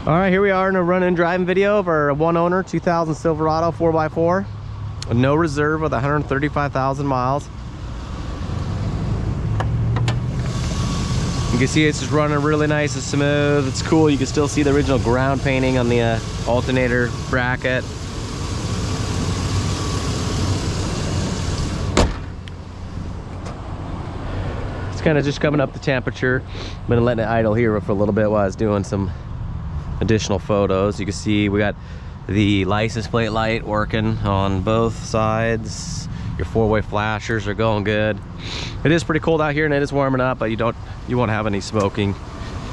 All right, here we are in a run and driving video of our one owner 2000 Silverado 4x4. No reserve with 135,000 miles. You can see it's just running really nice and smooth. It's cool. You can still see the original ground painting on the alternator bracket. It's kind of just coming up the temperature. I'm gonna let it idle here for a little bit while I was doing some additional photos. You can see we got the license plate light working on both sides. Your four-way flashers are going good. It is pretty cold out here and it is warming up, but you won't have any smoking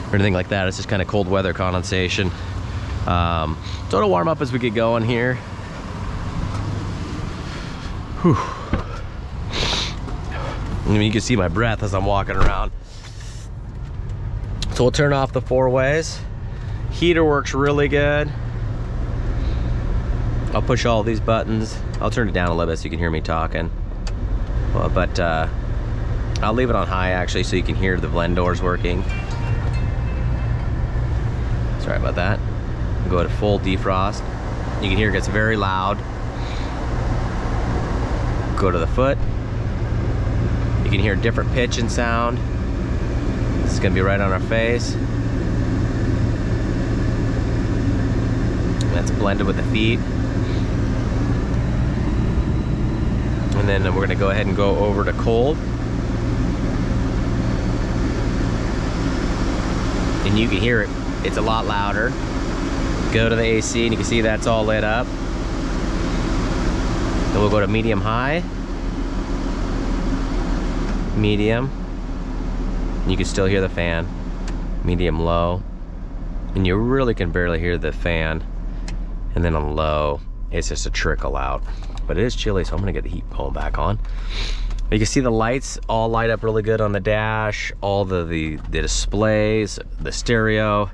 or anything like that. It's just kind of cold weather condensation. So it'll warm up as we get going here. Whew. I mean, you can see my breath as I'm walking around. So we'll turn off the four ways. Heater works really good. I'll push all these buttons. I'll turn it down a little bit so you can hear me talking. Well, but I'll leave it on high actually so you can hear the blend doors working. Sorry about that. Go to full defrost. You can hear it gets very loud. Go to the foot. You can hear different pitch and sound. This is gonna be right on our face. That's blended with the feet. And then we're gonna go ahead and go over to cold. And you can hear it, it's a lot louder. Go to the AC and you can see that's all lit up. Then we'll go to medium high. Medium. And you can still hear the fan. Medium low. And you really can barely hear the fan. And then on low, it's just a trickle out. But it is chilly, so I'm gonna get the heat pole back on. You can see the lights all light up really good on the dash, all the displays, the stereo.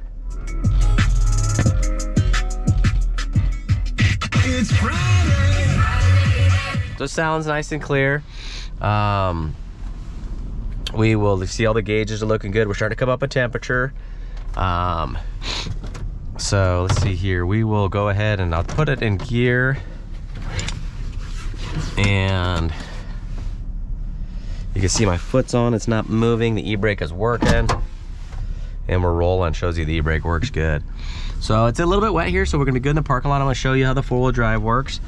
It's Friday. So it sounds nice and clear. We will see all the gauges are looking good. We're starting to come up a temperature. So let's see here. We will go ahead and I'll put it in gear. And you can see my foot's on, it's not moving. The e-brake is working. And we're rolling, shows you the e-brake works good. So it's a little bit wet here, so we're gonna be good in the parking lot. I'm gonna show you how the four-wheel drive works.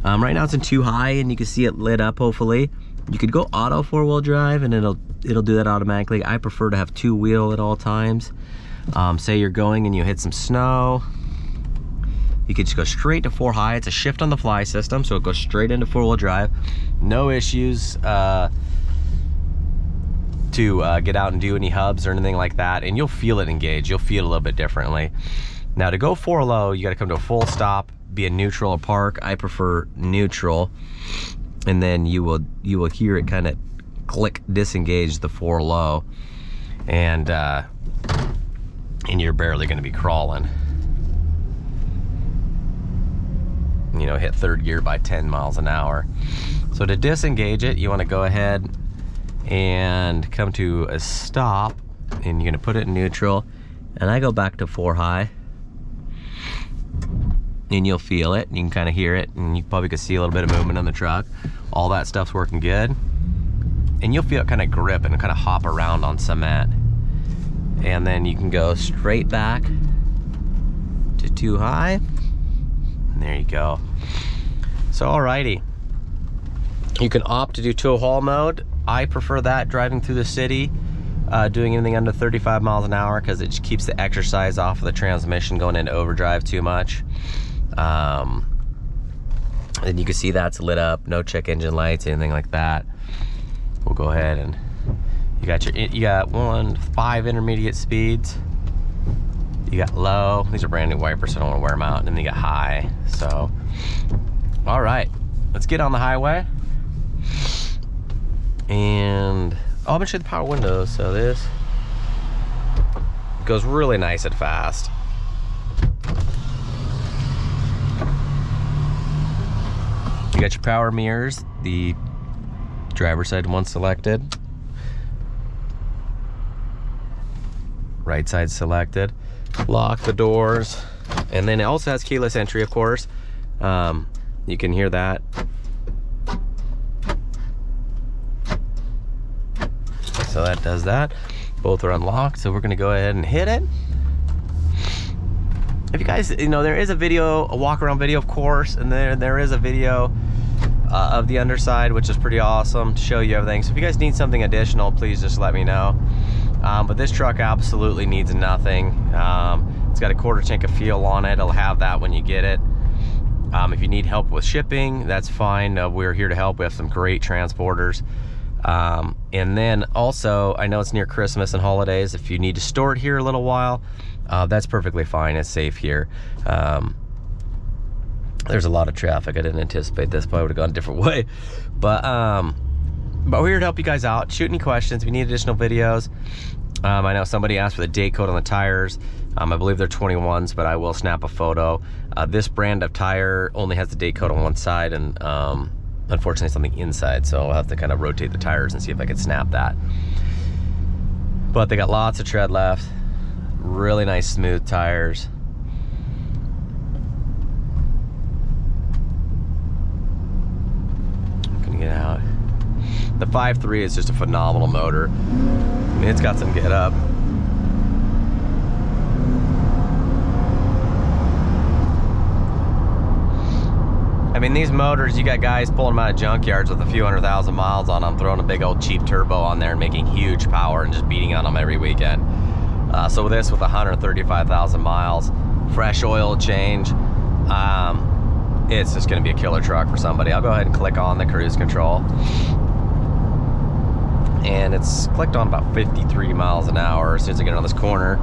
Right now it's in 2 high and you can see it lit up hopefully. You could go auto four-wheel drive and it'll do that automatically. I prefer to have 2-wheel at all times. Say you're going and you hit some snow, you could just go straight to 4 high. It's a shift on the fly system, so it goes straight into 4-wheel drive. No issues to get out and do any hubs or anything like that, and you'll feel it engage. You'll feel it a little bit differently. Now to go 4 low, you gotta come to a full stop, be a neutral or park. I prefer neutral, and then you will hear it kind of click, disengage the 4 low, and you're barely gonna be crawling. You know, hit 3rd gear by 10 miles an hour. So to disengage it, you want to go ahead and come to a stop, and you're gonna put it in neutral, and I go back to 4 high, and you'll feel it, and you can kind of hear it, and you probably could see a little bit of movement on the truck. All that stuff's working good, and you'll feel it kind of grip and kind of hop around on cement. And then you can go straight back to 2 high. And there you go. So alrighty, you can opt to do tow haul mode. I prefer that driving through the city, doing anything under 35 miles an hour, because it just keeps the exercise off of the transmission going into overdrive too much. And you can see that's lit up, no check engine lights, anything like that. We'll go ahead and you got 5 intermediate speeds. You got low. These are brand new wipers, so I don't want to wear them out. And then you got high. So, all right, let's get on the highway. And I'm gonna show you the power windows. So this goes really nice and fast. You got your power mirrors. The driver's side one selected. Right side selected. lock the doors, and then it also has keyless entry, of course. You can hear that. So that does that. Both are unlocked, so we're gonna go ahead and hit it. If you guys, you know, there is a video, a walk around video, of course, and there is a video of the underside, which is pretty awesome to show you everything. So if you guys need something additional, please just let me know. But this truck absolutely needs nothing. It's got a 1/4 tank of fuel on it. It'll have that when you get it. If you need help with shipping, that's fine. We're here to help. We have some great transporters. And then also, I know it's near Christmas and holidays. If you need to store it here a little while, that's perfectly fine. It's safe here. There's a lot of traffic. I didn't anticipate this, probably would have gone a different way. But we're here to help you guys out. Shoot any questions if you need additional videos. I know somebody asked for the date code on the tires. I believe they're 21s, but I will snap a photo. This brand of tire only has the date code on one side, and unfortunately it's on the inside, so I'll have to kind of rotate the tires and see if I can snap that. But they got lots of tread left. Really nice smooth tires. Gonna get out. The 5.3 is just a phenomenal motor. I mean, it's got some get up. I mean, these motors, you got guys pulling them out of junkyards with a few 100,000 miles on them, throwing a big old cheap turbo on there and making huge power and just beating on them every weekend. So with this, with 135,000 miles, fresh oil change, it's just gonna be a killer truck for somebody. I'll go ahead and click on the cruise control. And it's clicked on about 53 miles an hour as soon as I get around this corner.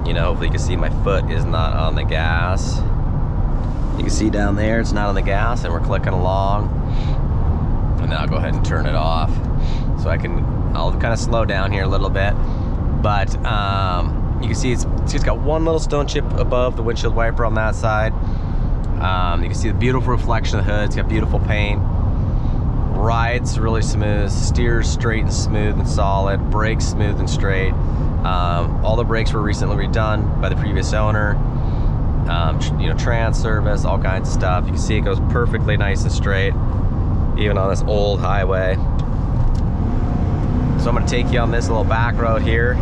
You know, hopefully you can see my foot is not on the gas. You can see down there, it's not on the gas, and we're clicking along. And now I'll go ahead and turn it off. So I'll kind of slow down here a little bit. But you can see it's got one little stone chip above the windshield wiper on that side. You can see the beautiful reflection of the hood. It's got beautiful paint. Rides really smooth, steers straight and smooth and solid, brakes smooth and straight. All the brakes were recently redone by the previous owner. You know, trans service, all kinds of stuff. You can see it goes perfectly nice and straight, even on this old highway. So I'm gonna take you on this little back road here.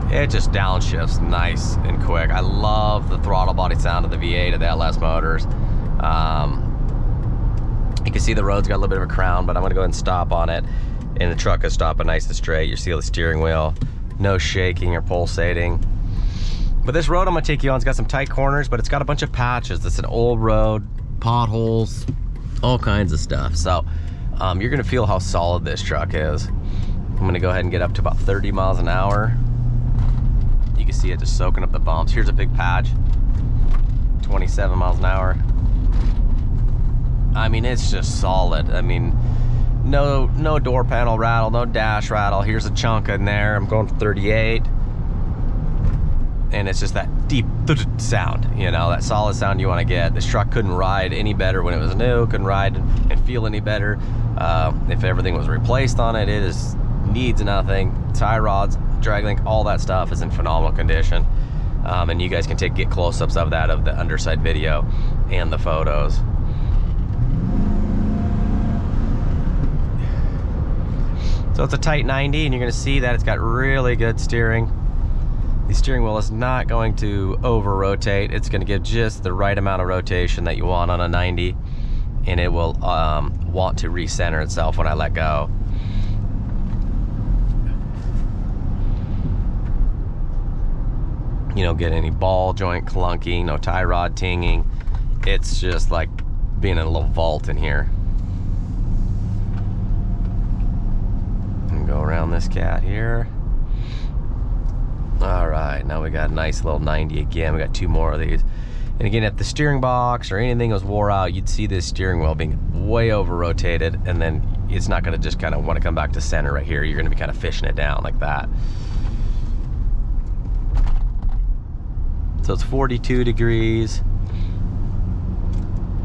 It just downshifts nice and quick. I love the throttle body sound of the V8 of the LS motors. You can see the road's got a little bit of a crown, but I'm gonna go ahead and stop on it, and the truck is stopping nice and straight. You see the steering wheel, no shaking or pulsating. But this road I'm gonna take you on, it's got some tight corners, but it's got a bunch of patches. It's an old road, potholes, all kinds of stuff. So you're gonna feel how solid this truck is. I'm gonna go ahead and get up to about 30 miles an hour. You can see it just soaking up the bumps. Here's a big patch, 27 miles an hour. I mean, it's just solid. I mean, no door panel rattle, no dash rattle. Here's a chunk in there. I'm going for 38. And it's just that deep sound, you know, that solid sound you want to get. This truck couldn't ride any better when it was new, couldn't ride and feel any better if everything was replaced on it. It needs nothing. Tie rods, drag link, all that stuff is in phenomenal condition. And you guys can get close-ups of that, of the underside video and the photos. So it's a tight 90, and you're gonna see that it's got really good steering. The steering wheel is not going to over-rotate. It's gonna give just the right amount of rotation that you want on a 90, and it will want to recenter itself when I let go. You don't get any ball joint clunking, no tie rod tinging. It's just like being in a little vault in here. Go around this cat here. All right, now we got a nice little 90 again. We got two more of these. And again, if the steering box or anything was wore out, you'd see this steering wheel being way over rotated, and then it's not gonna just kind of want to come back to center right here. You're gonna be kind of fishing it down like that. So it's 42 degrees.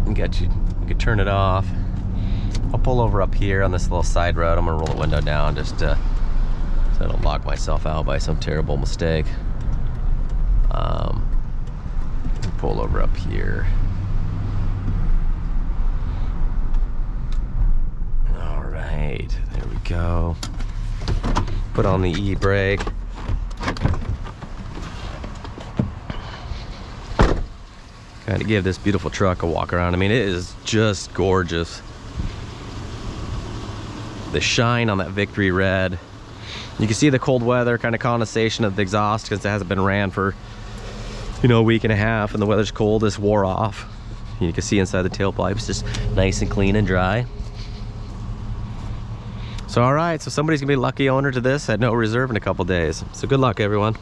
You can turn it off. I'll pull over up here on this little side road. I'm gonna roll the window down just so so I don't lock myself out by some terrible mistake. Pull over up here. All right, there we go. Put on the e-brake. Kind of give this beautiful truck a walk around. I mean, it is just gorgeous. The shine on that Victory Red. You can see the cold weather, kind of condensation of the exhaust because it hasn't been ran for, you know, a week and a half, and the weather's cold. This wore off. You can see inside the tailpipes just nice and clean and dry. So all right, so somebody's gonna be a lucky owner to this at no reserve in a couple days. So good luck, everyone.